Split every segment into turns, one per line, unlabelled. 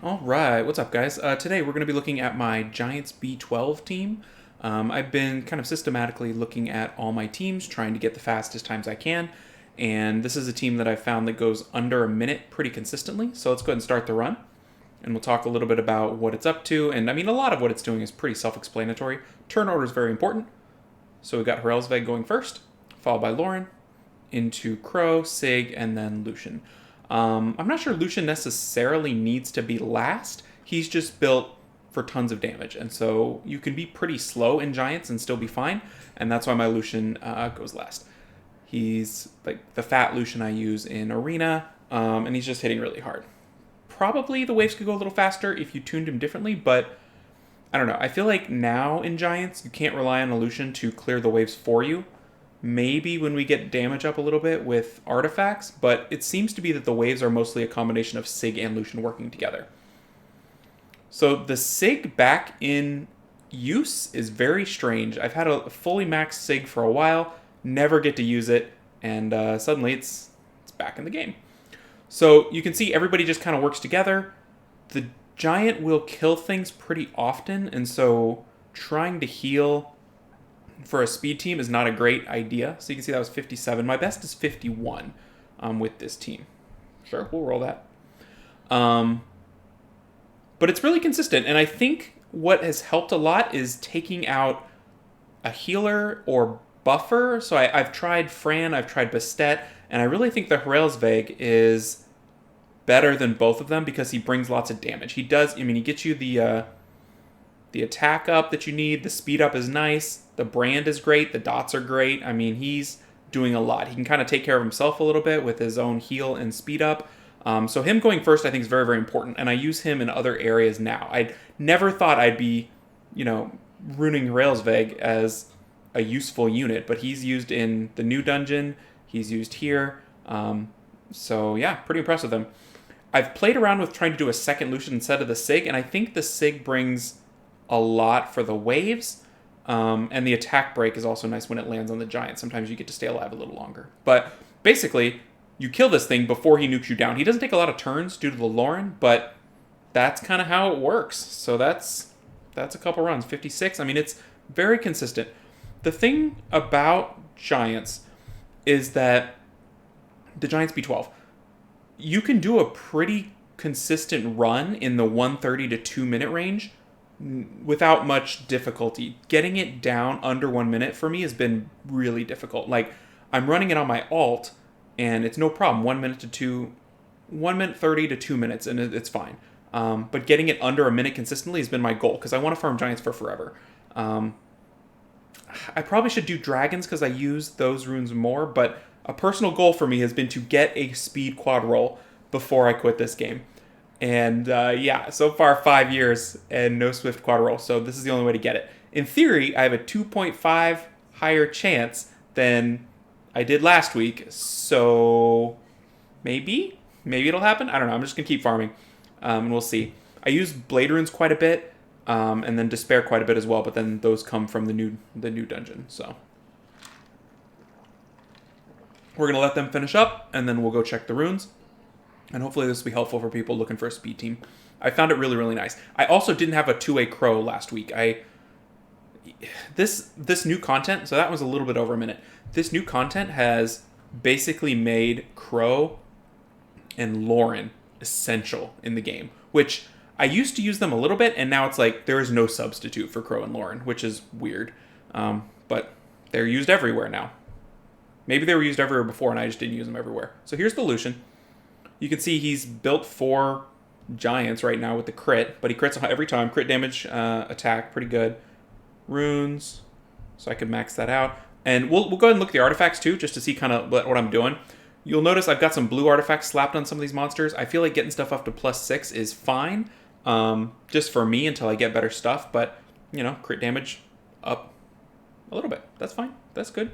All right, what's up, guys? Today we're going to be looking at my Giants B12 team. I've been kind of systematically looking at all my teams, trying to get the fastest times I can, and this is a team that I've found that goes under a minute pretty consistently. So let's go ahead and start the run, and we'll talk a little bit about what it's up to. And I mean, a lot of what it's doing is pretty self-explanatory. Turn order is very important. So we got Hrelzveg going first, followed by Lauren, into Crow, Sig, and then Lucian. I'm not sure Lucian necessarily needs to be last. He's just built for tons of damage, and so you can be pretty slow in Giants and still be fine, and that's why my Lucian goes last. He's like the fat Lucian I use in Arena, and he's just hitting really hard. Probably the waves could go a little faster if you tuned him differently, but I don't know. I feel like now in Giants, you can't rely on a Lucian to clear the waves for you. Maybe when we get damage up a little bit with artifacts, but it seems to be that the waves are mostly a combination of Sig and Lucian working together. So the Sig back in use is very strange. I've had a fully maxed Sig for a while, never get to use it, and suddenly it's back in the game. So you can see everybody just kind of works together. The Giant will kill things pretty often, and so trying to heal for a speed team is not a great idea. So you can see that was 57. My best is 51 with this team. Sure, we'll roll that. But it's really consistent. And I think what has helped a lot is taking out a healer or buffer. So I've tried Fran, I've tried Bastet, and I really think the Hrelzveg is better than both of them because he brings lots of damage. He does, I mean, he gets you the attack up that you need. The speed up is nice. The brand is great. The dots are great. I mean, he's doing a lot. He can kind of take care of himself a little bit with his own heal and speed up. So him going first, I think, is very, very important. And I use him in other areas now. I never thought I'd be, ruining Hrelzveg as a useful unit. But he's used in the new dungeon. He's used here. So, yeah, pretty impressed with him. I've played around with trying to do a second Lucian instead of the Sig. And I think the Sig brings a lot for the waves, and the attack break is also nice when it lands on the Giant. Sometimes you get to stay alive a little longer. But basically, you kill this thing before he nukes you down. He doesn't take a lot of turns due to the Lauren, but that's kind of how it works. So that's a couple runs. 56, I mean, it's very consistent. The thing about Giants is that the Giants B12, you can do a pretty consistent run in the 130 to 2 minute range without much difficulty. Getting it down under 1 minute for me has been really difficult. Like, I'm running it on my alt, and it's no problem. 1 minute 30 to 2 minutes, and it's fine. But getting it under a minute consistently has been my goal, because I want to farm Giants for forever. I probably should do Dragons, because I use those runes more, but a personal goal for me has been to get a speed quad roll before I quit this game. And so far 5 years and no Swift quad roll, so this is the only way to get it. In theory, I have a 2.5 higher chance than I did last week, so maybe it'll happen. I don't know. I'm just gonna keep farming, and we'll see. I use Blade Runes quite a bit, and then Despair quite a bit as well, but then those come from the new dungeon. So we're gonna let them finish up, and then we'll go check the runes. And hopefully this will be helpful for people looking for a speed team. I found it really, really nice. I also didn't have a two-way Crow last week. This new content, so that was a little bit over a minute. This new content has basically made Crow and Lauren essential in the game, which I used to use them a little bit, and now it's like there is no substitute for Crow and Lauren, which is weird. But they're used everywhere now. Maybe they were used everywhere before, and I just didn't use them everywhere. So here's the Lucian. You can see he's built for Giants right now with the crit, but he crits every time. Crit damage, attack, pretty good. Runes, so I could max that out. And we'll go ahead and look at the artifacts too, just to see kind of what I'm doing. You'll notice I've got some blue artifacts slapped on some of these monsters. I feel like getting stuff up to +6 is fine, just for me until I get better stuff. But, crit damage up a little bit. That's fine. That's good.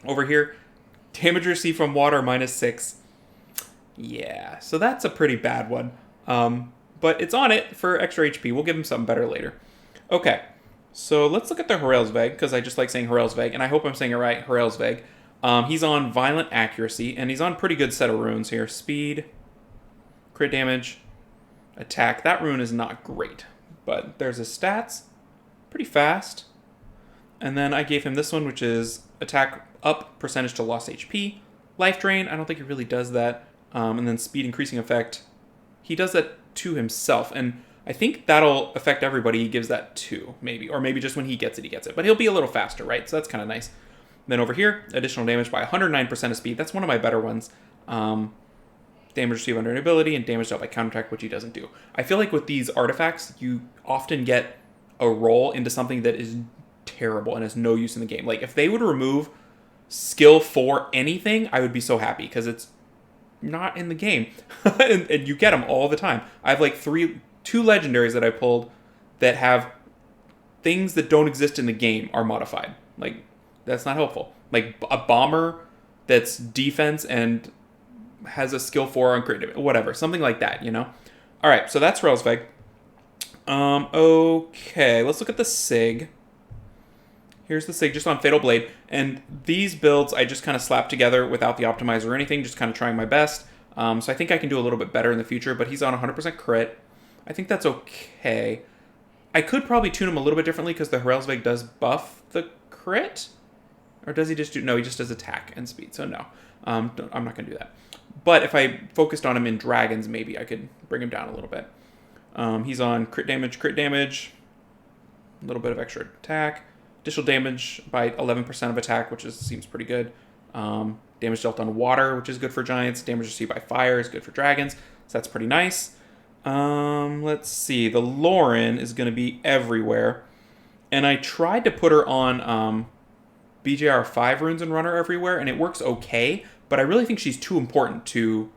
Over here, damage received from water -6. Yeah, so that's a pretty bad one. But it's on it for extra HP. We'll give him something better later. Okay, so let's look at the Hrelzveg, because I just like saying Hrelzveg, and I hope I'm saying it right, Hrelzveg. He's on Violent Accuracy, and he's on a pretty good set of runes here. Speed, crit damage, attack. That rune is not great, but there's his stats. Pretty fast. And then I gave him this one, which is attack up, percentage to lost HP. Life drain, I don't think he really does that. And then speed increasing effect. He does that to himself, and I think that'll affect everybody he gives that to, maybe. Or maybe just when he gets it. But he'll be a little faster, right? So that's kind of nice. Then over here, additional damage by 109% of speed. That's one of my better ones. Damage received under an ability and damage dealt by counterattack, which he doesn't do. I feel like with these artifacts, you often get a roll into something that is terrible and has no use in the game. Like, if they would remove skill for anything, I would be so happy, because it's not in the game. and you get them all the time. I have like two legendaries that I pulled that have things that don't exist in the game are modified. Like, that's not helpful. Like a bomber that's defense and has a skill 4 on crit, whatever, something like that, you know? All right, so that's Relsveg. Okay, let's look at the Sig. Here's the Sig just on Fatal Blade, and these builds I just kind of slapped together without the optimizer or anything, just kind of trying my best. So I think I can do a little bit better in the future, but he's on 100% crit. I think that's okay. I could probably tune him a little bit differently, because the Relsveg does buff the crit. Or does he just do... No, he just does attack and speed, so no. I'm not going to do that. But if I focused on him in dragons, maybe I could bring him down a little bit. He's on crit damage, a little bit of extra attack. Additional damage by 11% of attack, which seems pretty good. Damage dealt on water, which is good for giants. Damage received by fire is good for dragons, so that's pretty nice. Let's see. The Lauren is going to be everywhere. And I tried to put her on BJR 5 runes and run her everywhere, and it works okay, but I really think she's too important to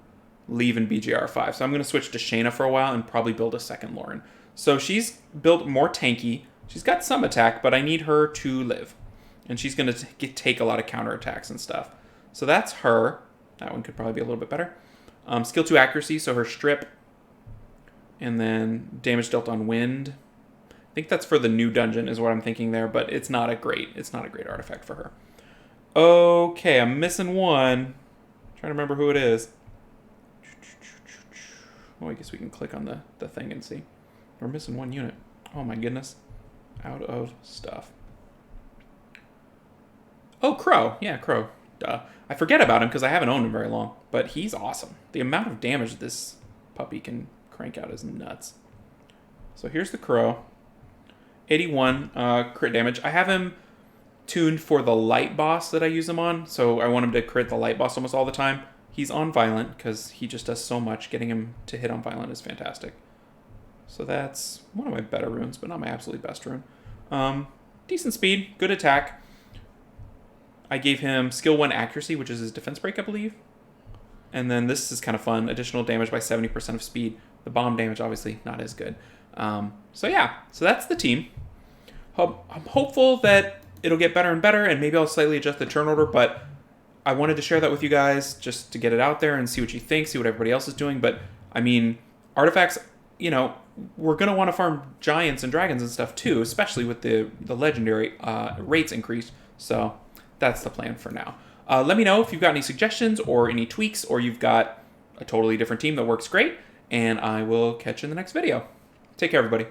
leave in BJR 5. So I'm going to switch to Shayna for a while and probably build a second Lauren. So she's built more tanky. She's got some attack, but I need her to live. And she's going to take a lot of counterattacks and stuff. So that's her. That one could probably be a little bit better. Skill 2 accuracy, so her strip. And then damage dealt on wind. I think that's for the new dungeon is what I'm thinking there, but it's not a great artifact for her. Okay, I'm missing one. Trying to remember who it is. Oh, I guess we can click on the thing and see. We're missing one unit. Oh my goodness. Out of stuff. Oh, Crow. Yeah, Crow. Duh. I forget about him because I haven't owned him very long, but he's awesome. The amount of damage this puppy can crank out is nuts. So here's the Crow. 81 crit damage. I have him tuned for the light boss that I use him on, so I want him to crit the light boss almost all the time. He's on violent because he just does so much. Getting him to hit on violent is fantastic. So that's one of my better runes, but not my absolutely best rune. Decent speed, good attack. I gave him skill 1 accuracy, which is his defense break, I believe. And then this is kind of fun. Additional damage by 70% of speed. The bomb damage, obviously, not as good. So yeah, so that's the team. I'm hopeful that it'll get better and better, and maybe I'll slightly adjust the turn order, but I wanted to share that with you guys just to get it out there and see what you think, see what everybody else is doing. But, I mean, artifacts, you know, we're going to want to farm giants and dragons and stuff too, especially with the legendary rates increased. So that's the plan for now. Let me know if you've got any suggestions or any tweaks, or you've got a totally different team that works great, and I will catch you in the next video. Take care, everybody.